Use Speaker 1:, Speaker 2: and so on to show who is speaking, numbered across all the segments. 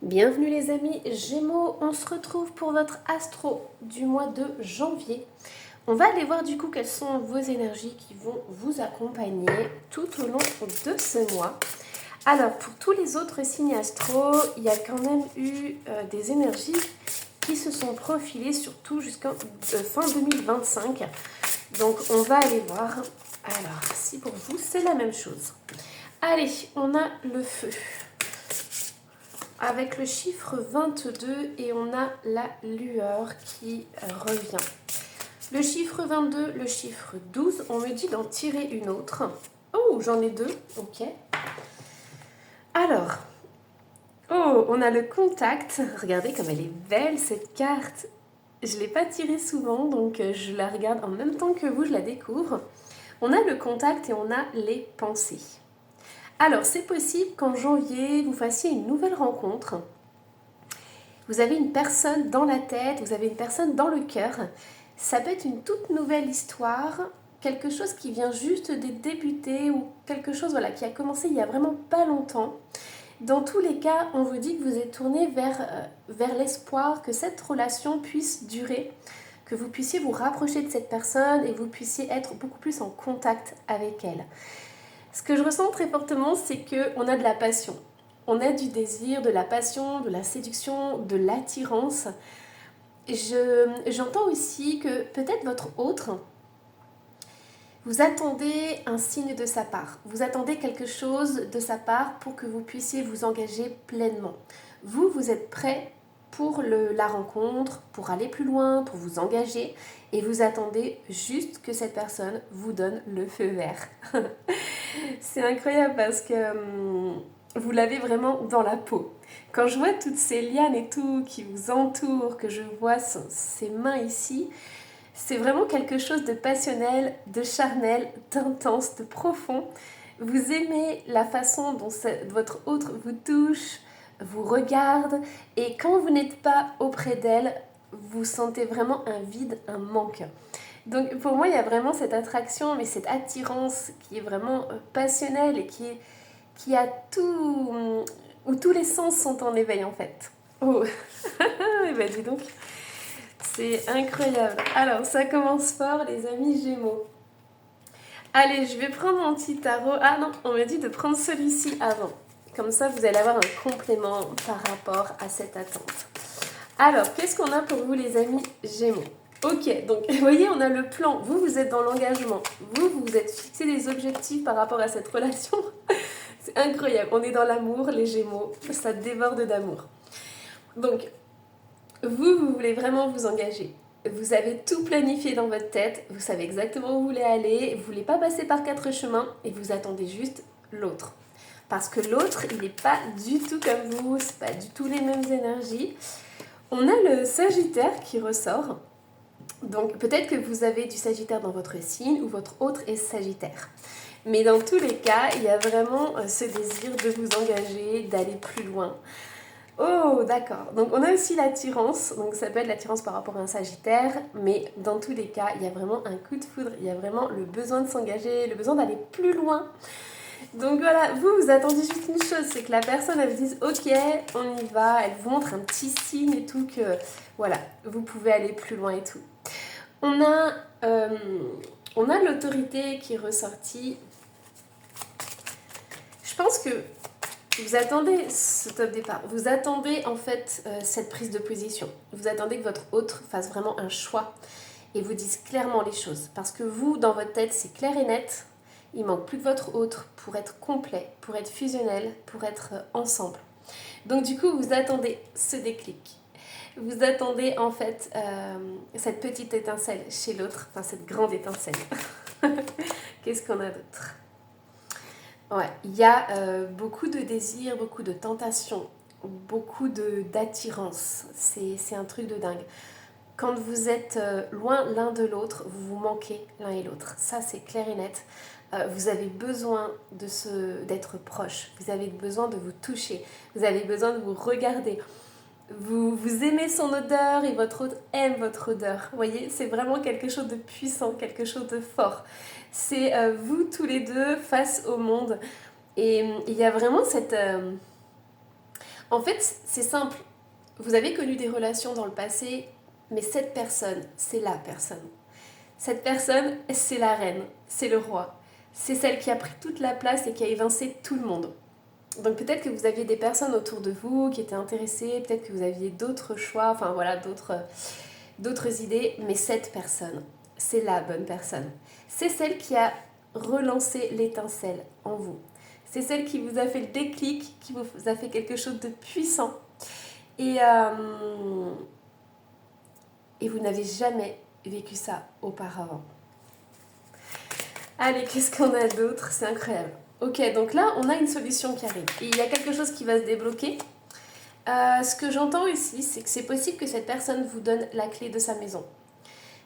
Speaker 1: Bienvenue les amis Gémeaux, on se retrouve pour votre astro du mois de janvier. On va aller voir du coup quelles sont vos énergies qui vont vous accompagner tout au long de ce mois. Alors pour tous les autres signes astro, il y a quand même eu des énergies qui se sont profilées surtout jusqu'en fin 2025. Donc on va aller voir. Alors si pour vous c'est la même chose. Allez, on a le feu avec le chiffre 22 et on a la lueur qui revient. Le chiffre 22, le chiffre 12, on me dit d'en tirer une autre. Oh, j'en ai deux, ok. Alors, oh, on a le contact. Regardez comme elle est belle cette carte. Je ne l'ai pas tirée souvent, donc je la regarde en même temps que vous, je la découvre. On a le contact et on a les pensées. Alors, c'est possible qu'en janvier, vous fassiez une nouvelle rencontre. Vous avez une personne dans la tête, vous avez une personne dans le cœur. Ça peut être une toute nouvelle histoire, quelque chose qui vient juste de débuter ou quelque chose qui a commencé il y a vraiment pas longtemps. Dans tous les cas, on vous dit que vous êtes tourné vers l'espoir que cette relation puisse durer, que vous puissiez vous rapprocher de cette personne et vous puissiez être beaucoup plus en contact avec elle. Ce que je ressens très fortement, c'est qu'on a de la passion. On a du désir, de la passion, de la séduction, de l'attirance. J'entends aussi que peut-être votre autre, vous attendez un signe de sa part. Vous attendez quelque chose de sa part pour que vous puissiez vous engager pleinement. Vous êtes prêt pour la rencontre, pour aller plus loin, pour vous engager. Et vous attendez juste que cette personne vous donne le feu vert. C'est incroyable parce que vous l'avez vraiment dans la peau. Quand je vois toutes ces lianes et tout qui vous entourent, que je vois ces mains ici, c'est vraiment quelque chose de passionnel, de charnel, d'intense, de profond. Vous aimez la façon dont votre autre vous touche, vous regarde, et quand vous n'êtes pas auprès d'elle, vous sentez vraiment un vide, un manque. Donc pour moi, il y a vraiment cette attraction, mais cette attirance qui est vraiment passionnelle et qui a tout, où tous les sens sont en éveil en fait. Oh, et ben dis donc, c'est incroyable. Alors ça commence fort les amis Gémeaux. Allez, je vais prendre mon petit tarot. Ah non, on m'a dit de prendre celui-ci avant. Comme ça, vous allez avoir un complément par rapport à cette attente. Alors, qu'est-ce qu'on a pour vous les amis Gémeaux? Ok, donc vous voyez, on a le plan. Vous êtes dans l'engagement. Vous êtes fixé des objectifs par rapport à cette relation. C'est incroyable. On est dans l'amour, les Gémeaux. Ça déborde d'amour. Donc, vous voulez vraiment vous engager. Vous avez tout planifié dans votre tête. Vous savez exactement où vous voulez aller. Vous ne voulez pas passer par 4 chemins et vous attendez juste l'autre. Parce que l'autre, il n'est pas du tout comme vous. C'est pas du tout les mêmes énergies. On a le Sagittaire qui ressort. Donc peut-être que vous avez du Sagittaire dans votre signe ou votre autre est Sagittaire. Mais dans tous les cas, il y a vraiment ce désir de vous engager, d'aller plus loin. Oh, d'accord. Donc on a aussi l'attirance. Donc ça peut être l'attirance par rapport à un Sagittaire. Mais dans tous les cas, il y a vraiment un coup de foudre. Il y a vraiment le besoin de s'engager, le besoin d'aller plus loin. Donc voilà, vous attendez juste une chose, c'est que la personne, elle vous dise ok, on y va, elle vous montre un petit signe et tout, que voilà, vous pouvez aller plus loin et tout. On a l'autorité qui est ressortie. Je pense que vous attendez ce top départ, vous attendez en fait cette prise de position. Vous attendez que votre autre fasse vraiment un choix et vous dise clairement les choses. Parce que vous, dans votre tête, c'est clair et net. Il manque plus que votre autre pour être complet, pour être fusionnel, pour être ensemble. Donc du coup, vous attendez ce déclic. Vous attendez en fait cette petite étincelle chez l'autre, enfin cette grande étincelle. Qu'est-ce qu'on a d'autre? Ouais, il y a beaucoup de désirs, beaucoup de tentations, beaucoup d'attirance. C'est un truc de dingue. Quand vous êtes loin l'un de l'autre, vous vous manquez l'un et l'autre. Ça, c'est clair et net. Vous avez besoin d'être proche. Vous avez besoin de vous toucher. Vous avez besoin de vous regarder. Vous aimez son odeur et votre autre aime votre odeur. Vous voyez, c'est vraiment quelque chose de puissant, quelque chose de fort. C'est vous tous les deux face au monde. Et il y a vraiment cette... En fait, c'est simple. Vous avez connu des relations dans le passé, mais cette personne, c'est la personne. Cette personne, c'est la reine, c'est le roi. C'est celle qui a pris toute la place et qui a évincé tout le monde. Donc peut-être que vous aviez des personnes autour de vous qui étaient intéressées, peut-être que vous aviez d'autres choix, enfin voilà, d'autres idées, mais cette personne, c'est la bonne personne. C'est celle qui a relancé l'étincelle en vous. C'est celle qui vous a fait le déclic, qui vous a fait quelque chose de puissant. Et vous n'avez jamais vécu ça auparavant. Allez, qu'est-ce qu'on a d'autre? C'est incroyable. Ok, donc là, on a une solution qui arrive. Et il y a quelque chose qui va se débloquer. Ce que j'entends ici, c'est que c'est possible que cette personne vous donne la clé de sa maison.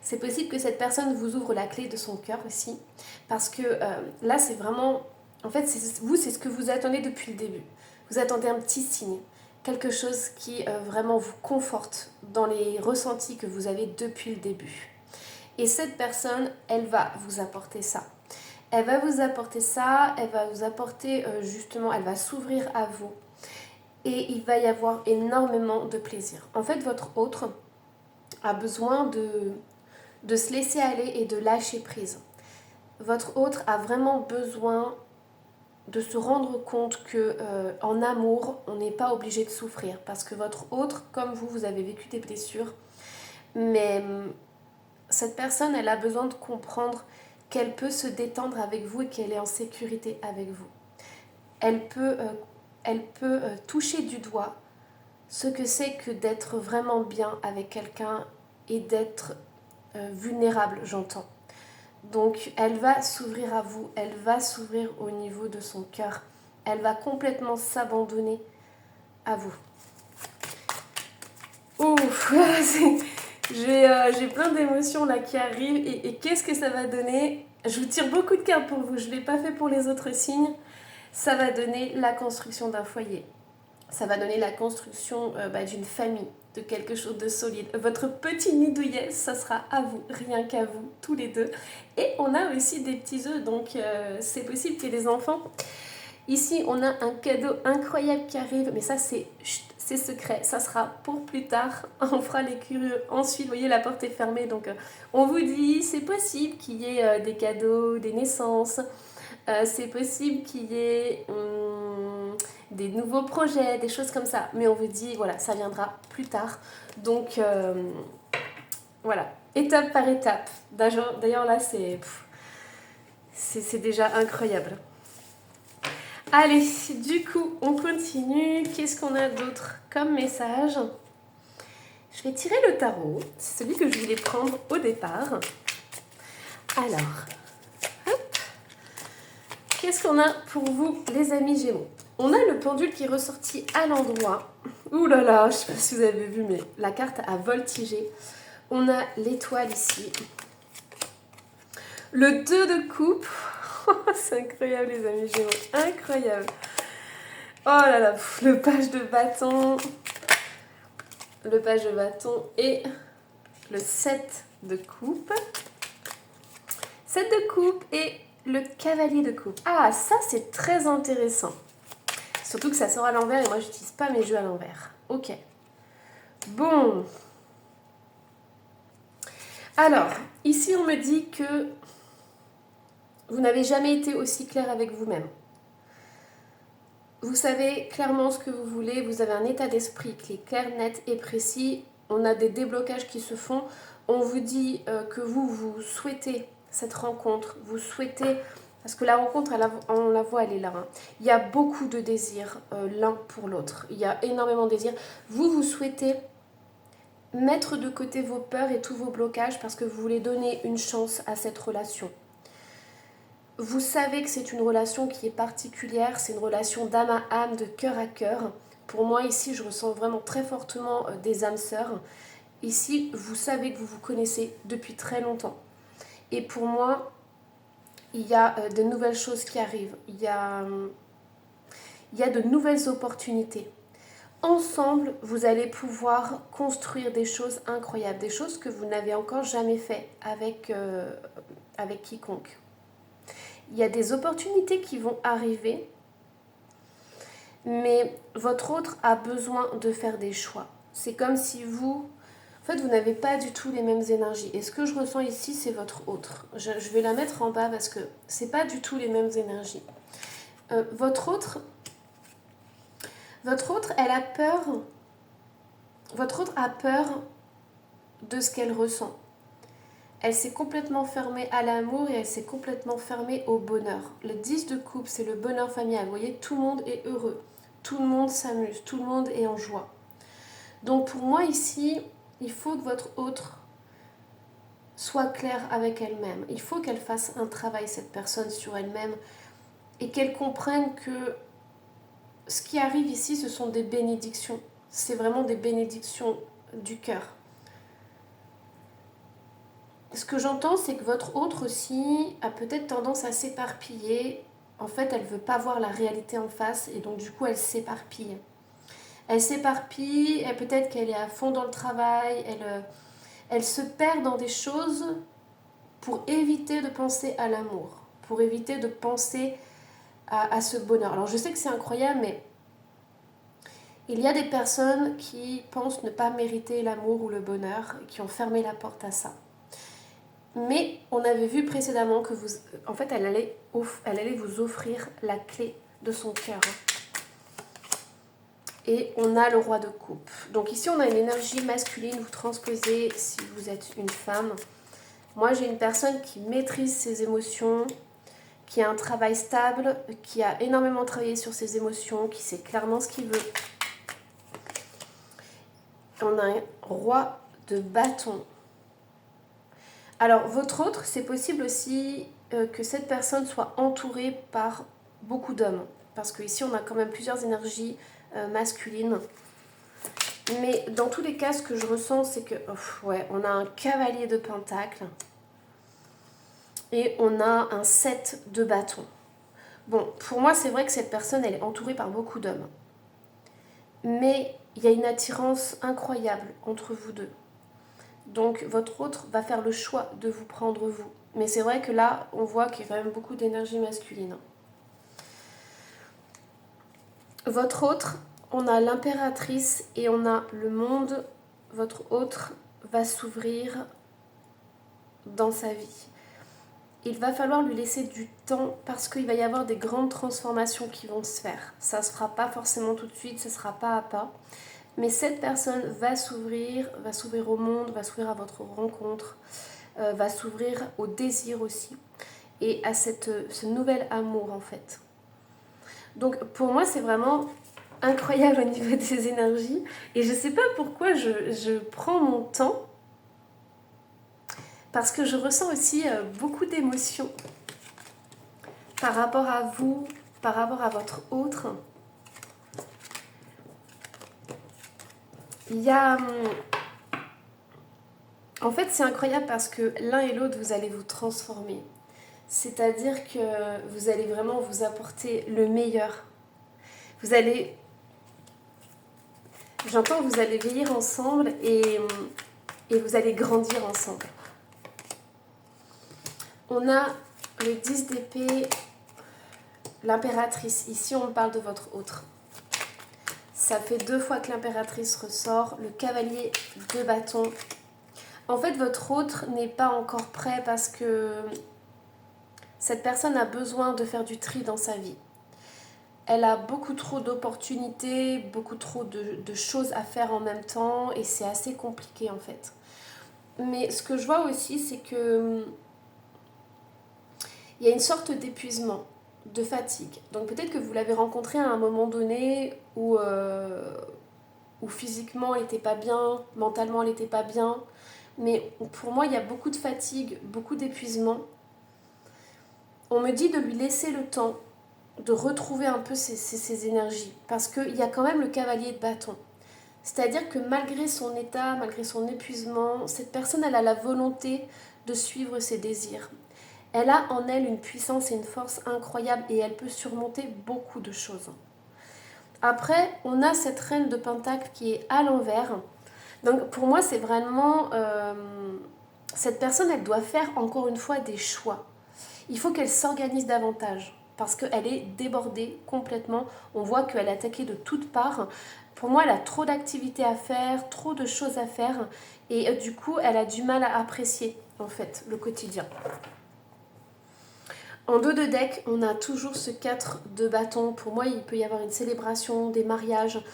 Speaker 1: C'est possible que cette personne vous ouvre la clé de son cœur aussi. Parce que là, c'est vraiment... En fait, c'est ce que vous attendez depuis le début. Vous attendez un petit signe. Quelque chose qui vraiment vous conforte dans les ressentis que vous avez depuis le début. Et cette personne, elle va vous apporter ça. Elle va vous apporter ça, elle va vous apporter justement, elle va s'ouvrir à vous. Et il va y avoir énormément de plaisir. En fait, votre autre a besoin de se laisser aller et de lâcher prise. Votre autre a vraiment besoin de se rendre compte que en amour, on n'est pas obligé de souffrir. Parce que votre autre, comme vous, vous avez vécu des blessures. Mais cette personne, elle a besoin de comprendre qu'elle peut se détendre avec vous et qu'elle est en sécurité avec vous. Elle peut toucher du doigt ce que c'est que d'être vraiment bien avec quelqu'un et d'être vulnérable, j'entends. Donc elle va s'ouvrir à vous, elle va s'ouvrir au niveau de son cœur, elle va complètement s'abandonner à vous. Ouf, j'ai plein d'émotions là qui arrivent et qu'est-ce que ça va donner? Je vous tire beaucoup de cartes pour vous, je ne l'ai pas fait pour les autres signes. Ça va donner la construction d'un foyer. Ça va donner la construction d'une famille, de quelque chose de solide. Votre petit nid douillet, ça sera à vous, rien qu'à vous, tous les deux. Et on a aussi des petits œufs, donc c'est possible qu'il y ait des enfants. Ici, on a un cadeau incroyable qui arrive, mais ça c'est secret, ça sera pour plus tard. On fera les curieux ensuite. Vous voyez, la porte est fermée, donc on vous dit, c'est possible qu'il y ait des cadeaux, des naissances. C'est possible qu'il y ait des nouveaux projets, des choses comme ça. Mais on vous dit, voilà, ça viendra plus tard. Donc, voilà, étape par étape. D'ailleurs, là, c'est déjà incroyable. Allez, du coup, on continue. Qu'est-ce qu'on a d'autre comme message? Je vais tirer le tarot. C'est celui que je voulais prendre au départ. Alors, hop. Qu'est-ce qu'on a pour vous, les amis Gémeaux? On a le pendule qui est ressorti à l'endroit. Ouh là là, je ne sais pas si vous avez vu, mais la carte a voltigé. On a l'étoile ici. Le 2 de coupe. C'est incroyable, les amis Gémeaux. Incroyable. Oh là là, le page de bâton. Le page de bâton et le 7 de coupe. 7 de coupe et le cavalier de coupe. Ah, ça c'est très intéressant. Surtout que ça sort à l'envers et moi j'utilise pas mes jeux à l'envers. Ok. Bon. Alors, ici on me dit que vous n'avez jamais été aussi clair avec vous-même. Vous savez clairement ce que vous voulez, vous avez un état d'esprit qui est clair, net et précis. On a des déblocages qui se font. On vous dit que vous souhaitez cette rencontre, vous souhaitez... Parce que la rencontre, on la voit, elle est là. Hein. Il y a beaucoup de désirs l'un pour l'autre. Il y a énormément de désirs. Vous souhaitez mettre de côté vos peurs et tous vos blocages parce que vous voulez donner une chance à cette relation. Vous savez que c'est une relation qui est particulière, c'est une relation d'âme à âme, de cœur à cœur. Pour moi, ici, je ressens vraiment très fortement des âmes sœurs. Ici, vous savez que vous vous connaissez depuis très longtemps. Et pour moi, il y a de nouvelles choses qui arrivent. Il y a de nouvelles opportunités. Ensemble, vous allez pouvoir construire des choses incroyables, des choses que vous n'avez encore jamais fait avec quiconque. Il y a des opportunités qui vont arriver, Mais votre autre a besoin de faire des choix. C'est comme si vous... En fait, vous n'avez pas du tout les mêmes énergies. Et ce que je ressens ici, c'est votre autre. Je vais la mettre en bas parce que c'est pas du tout les mêmes énergies. Votre autre, elle a peur. Votre autre a peur de ce qu'elle ressent. Elle s'est complètement fermée à l'amour et elle s'est complètement fermée au bonheur. Le 10 de coupe, c'est le bonheur familial. Vous voyez, tout le monde est heureux. Tout le monde s'amuse. Tout le monde est en joie. Donc pour moi ici, il faut que votre autre soit claire avec elle-même. Il faut qu'elle fasse un travail, cette personne, sur elle-même et qu'elle comprenne que ce qui arrive ici, ce sont des bénédictions. C'est vraiment des bénédictions du cœur. Ce que j'entends, c'est que votre autre aussi a peut-être tendance à s'éparpiller. En fait, elle ne veut pas voir la réalité en face et donc du coup, elle s'éparpille. Elle s'éparpille, et peut-être qu'elle est à fond dans le travail, elle se perd dans des choses pour éviter de penser à l'amour, pour éviter de penser à ce bonheur. Alors je sais que c'est incroyable, mais il y a des personnes qui pensent ne pas mériter l'amour ou le bonheur, qui ont fermé la porte à ça. Mais on avait vu précédemment que vous, en fait, elle allait vous offrir la clé de son cœur. Et on a le roi de coupe. Donc ici, on a une énergie masculine. Vous transposez si vous êtes une femme. Moi, j'ai une personne qui maîtrise ses émotions, qui a un travail stable, qui a énormément travaillé sur ses émotions, qui sait clairement ce qu'il veut. On a un roi de bâton. Alors, votre autre, c'est possible aussi que cette personne soit entourée par beaucoup d'hommes. Parce qu'ici, on a quand même plusieurs énergies masculines. Mais dans tous les cas, ce que je ressens, c'est que on a un cavalier de pentacle et on a un 7 de bâton. Bon, pour moi, c'est vrai que cette personne, elle est entourée par beaucoup d'hommes. Mais il y a une attirance incroyable entre vous deux. Donc, votre autre va faire le choix de vous prendre vous. Mais c'est vrai que là, on voit qu'il y a quand même beaucoup d'énergie masculine. Votre autre, on a l'impératrice et on a le monde. Votre autre va s'ouvrir dans sa vie. Il va falloir lui laisser du temps parce qu'il va y avoir des grandes transformations qui vont se faire. Ça ne se fera pas forcément tout de suite, ce sera pas à pas. Mais cette personne va s'ouvrir au monde, va s'ouvrir à votre rencontre, va s'ouvrir au désir aussi et à ce nouvel amour en fait. Donc pour moi, c'est vraiment incroyable au niveau des énergies et je ne sais pas pourquoi je prends mon temps parce que je ressens aussi beaucoup d'émotions par rapport à vous, par rapport à votre autre. Il y a... En fait, c'est incroyable parce que l'un et l'autre, vous allez vous transformer. C'est-à-dire que vous allez vraiment vous apporter le meilleur. Vous allez... J'entends, vous allez vieillir ensemble et vous allez grandir ensemble. On a le 10 d'épée, l'impératrice. Ici, on parle de votre autre. Ça fait 2 fois que l'impératrice ressort. Le cavalier de bâton. En fait, votre autre n'est pas encore prêt parce que cette personne a besoin de faire du tri dans sa vie. Elle a beaucoup trop d'opportunités, beaucoup trop de choses à faire en même temps et c'est assez compliqué en fait. Mais ce que je vois aussi, c'est que il y a une sorte d'épuisement, de fatigue. Donc peut-être que vous l'avez rencontré à un moment donné où physiquement elle n'était pas bien, mentalement elle n'était pas bien. Mais pour moi, il y a beaucoup de fatigue, beaucoup d'épuisement. On me dit de lui laisser le temps de retrouver un peu ses énergies. Parce qu'il y a quand même le cavalier de bâton. C'est-à-dire que malgré son état, malgré son épuisement, cette personne, elle a la volonté de suivre ses désirs. Elle a en elle une puissance et une force incroyables et elle peut surmonter beaucoup de choses. Après, on a cette reine de pentacle qui est à l'envers. Donc pour moi, c'est vraiment... cette personne, elle doit faire encore une fois des choix. Il faut qu'elle s'organise davantage. parce qu'elle est débordée complètement. On voit qu'elle est attaquée de toutes parts. Pour moi, elle a trop d'activités à faire, trop de choses à faire. Et du coup, elle a du mal à apprécier, en fait, le quotidien. En dos de deck, on a toujours ce 4 de bâton. Pour moi, il peut y avoir une célébration, des mariages.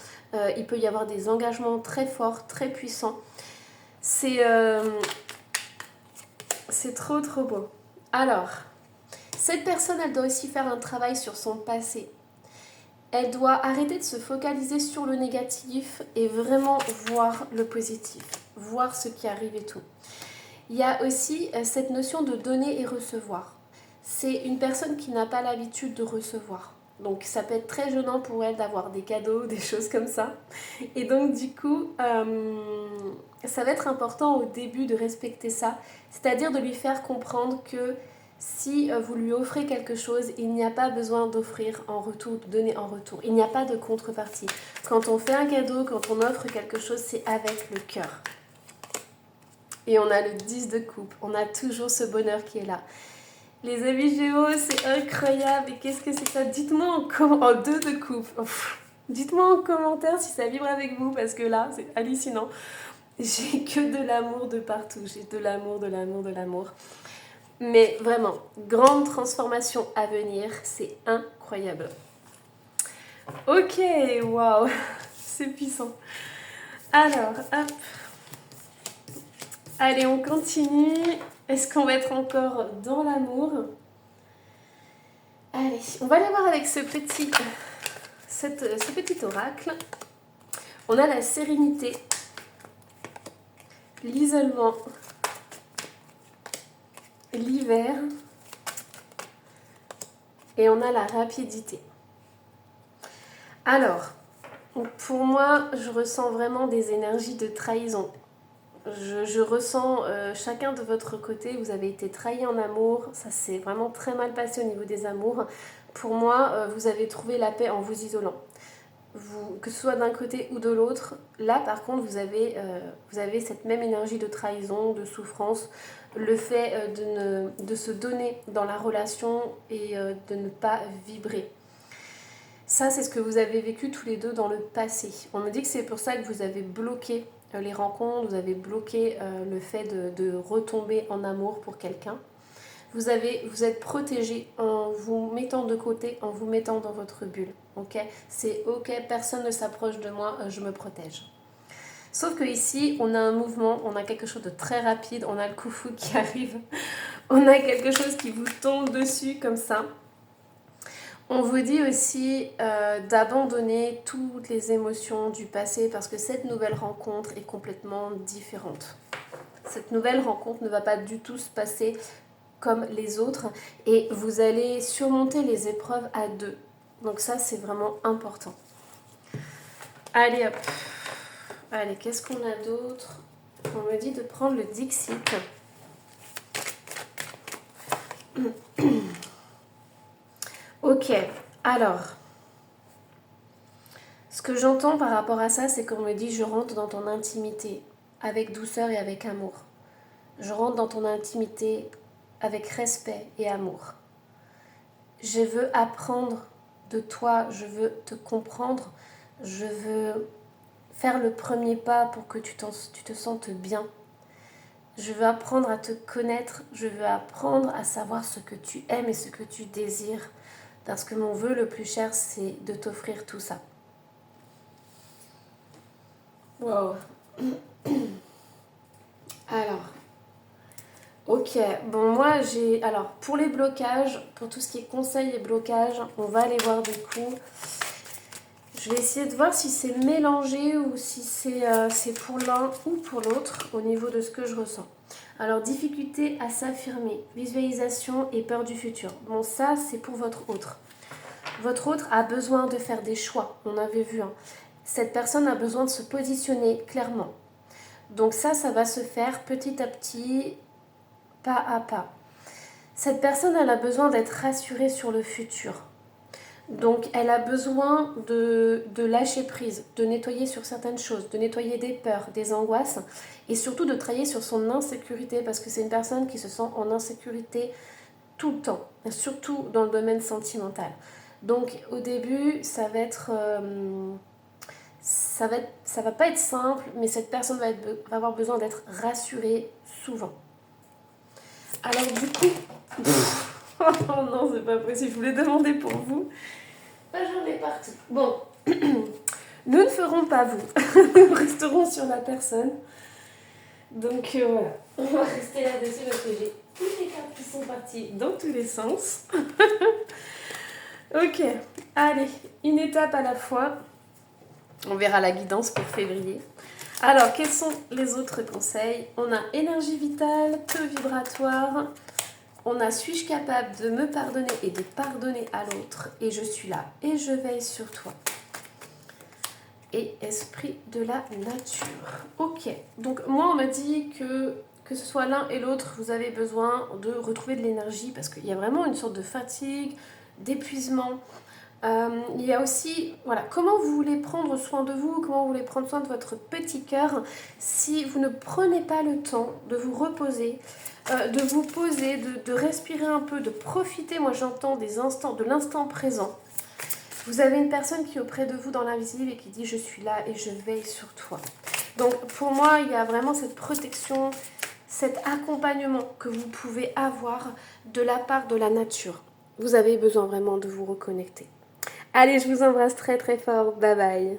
Speaker 1: Il peut y avoir des engagements très forts, très puissants. C'est trop, trop beau. Alors, cette personne, elle doit aussi faire un travail sur son passé. Elle doit arrêter de se focaliser sur le négatif et vraiment voir le positif, voir ce qui arrive et tout. Il y a aussi cette notion de donner et recevoir. C'est une personne qui n'a pas l'habitude de recevoir. Donc ça peut être très gênant pour elle d'avoir des cadeaux, des choses comme ça. Et donc du coup, ça va être important au début de respecter ça. C'est-à-dire de lui faire comprendre que si vous lui offrez quelque chose, il n'y a pas besoin d'offrir en retour, de donner en retour. Il n'y a pas de contrepartie. Quand on fait un cadeau, quand on offre quelque chose, c'est avec le cœur. Et on a le 10 de coupe. On a toujours ce bonheur qui est là. Les amis Géo, c'est incroyable. Et qu'est-ce que c'est ça? Dites-moi en 2 de coupe. Dites-moi en commentaire si ça vibre avec vous, parce que là, c'est hallucinant. J'ai que de l'amour de partout. J'ai de l'amour, de l'amour, de l'amour. Mais vraiment, grande transformation à venir. C'est incroyable. Ok, waouh. C'est puissant. Alors, hop. Allez, on continue. Est-ce qu'on va être encore dans l'amour? Allez, on va aller voir avec ce petit oracle. On a la sérénité, l'isolement, l'hiver et on a la rapidité. Alors, pour moi, je ressens vraiment des énergies de trahison. Je ressens chacun de votre côté, vous avez été trahi en amour, ça s'est vraiment très mal passé au niveau des amours. Pour moi, vous avez trouvé la paix en vous isolant. Que ce soit d'un côté ou de l'autre, là par contre vous avez cette même énergie de trahison, de souffrance, le fait de se donner dans la relation et de ne pas vibrer. Ça, c'est ce que vous avez vécu tous les deux dans le passé. On me dit que c'est pour ça que vous avez bloqué les rencontres, vous avez bloqué le fait de retomber en amour pour quelqu'un. Vous êtes protégé en vous mettant de côté, en vous mettant dans votre bulle. Ok, c'est ok, personne ne s'approche de moi, je me protège. Sauf que ici, on a un mouvement, on a quelque chose de très rapide, on a le coup fou qui arrive, on a quelque chose qui vous tombe dessus comme ça. On vous dit aussi d'abandonner toutes les émotions du passé parce que cette nouvelle rencontre est complètement différente. Cette nouvelle rencontre ne va pas du tout se passer comme les autres et vous allez surmonter les épreuves à deux. Donc ça, c'est vraiment important. Allez hop. Allez, qu'est-ce qu'on a d'autre? On me dit de prendre le Dixit. Ok, alors, ce que j'entends par rapport à ça, c'est qu'on me dit je rentre dans ton intimité avec douceur et avec amour. Je rentre dans ton intimité avec respect et amour. Je veux apprendre de toi, je veux te comprendre, je veux faire le premier pas pour que tu te sentes bien. Je veux apprendre à te connaître, je veux apprendre à savoir ce que tu aimes et ce que tu désires. Parce que mon vœu le plus cher, c'est de t'offrir tout ça. Wow. Alors, ok, bon moi j'ai... Alors, pour les blocages, pour tout ce qui est conseils et blocages, on va aller voir du coup. Je vais essayer de voir si c'est mélangé ou si c'est pour l'un ou pour l'autre au niveau de ce que je ressens. Alors, difficulté à s'affirmer, visualisation et peur du futur. Bon, ça, c'est pour votre autre. Votre autre a besoin de faire des choix, on avait vu. Cette personne a besoin de se positionner clairement. Donc ça va se faire petit à petit, pas à pas. Cette personne, elle a besoin d'être rassurée sur le futur. Donc elle a besoin de lâcher prise, de nettoyer sur certaines choses, de nettoyer des peurs, des angoisses et surtout de travailler sur son insécurité parce que c'est une personne qui se sent en insécurité tout le temps, et surtout dans le domaine sentimental. Donc au début, ça va pas être simple, mais cette personne va avoir besoin d'être rassurée souvent. Alors du coup, oh non, c'est pas possible, je voulais demander pour vous. J'en ai partout. Bon, nous ne ferons pas vous, nous resterons sur la personne. Donc voilà, on va rester là-dessus parce que j'ai toutes les cartes qui sont parties dans tous les sens. Ok, allez, une étape à la fois. On verra la guidance pour février. Alors, quels sont les autres conseils? On a énergie vitale, taux vibratoire. On a suis-je capable de me pardonner et de pardonner à l'autre? Et je suis là et je veille sur toi. Et esprit de la nature. Ok, donc moi on m'a dit que ce soit l'un et l'autre, vous avez besoin de retrouver de l'énergie parce qu'il y a vraiment une sorte de fatigue, d'épuisement. Il y a aussi, voilà, comment vous voulez prendre soin de vous, comment vous voulez prendre soin de votre petit cœur si vous ne prenez pas le temps de vous reposer, de vous poser, de respirer un peu, de profiter, moi j'entends des instants, de l'instant présent. Vous avez une personne qui est auprès de vous dans l'invisible et qui dit je suis là et je veille sur toi. Donc pour moi, il y a vraiment cette protection, cet accompagnement que vous pouvez avoir de la part de la nature. Vous avez besoin vraiment de vous reconnecter. Allez, je vous embrasse très très fort. Bye bye.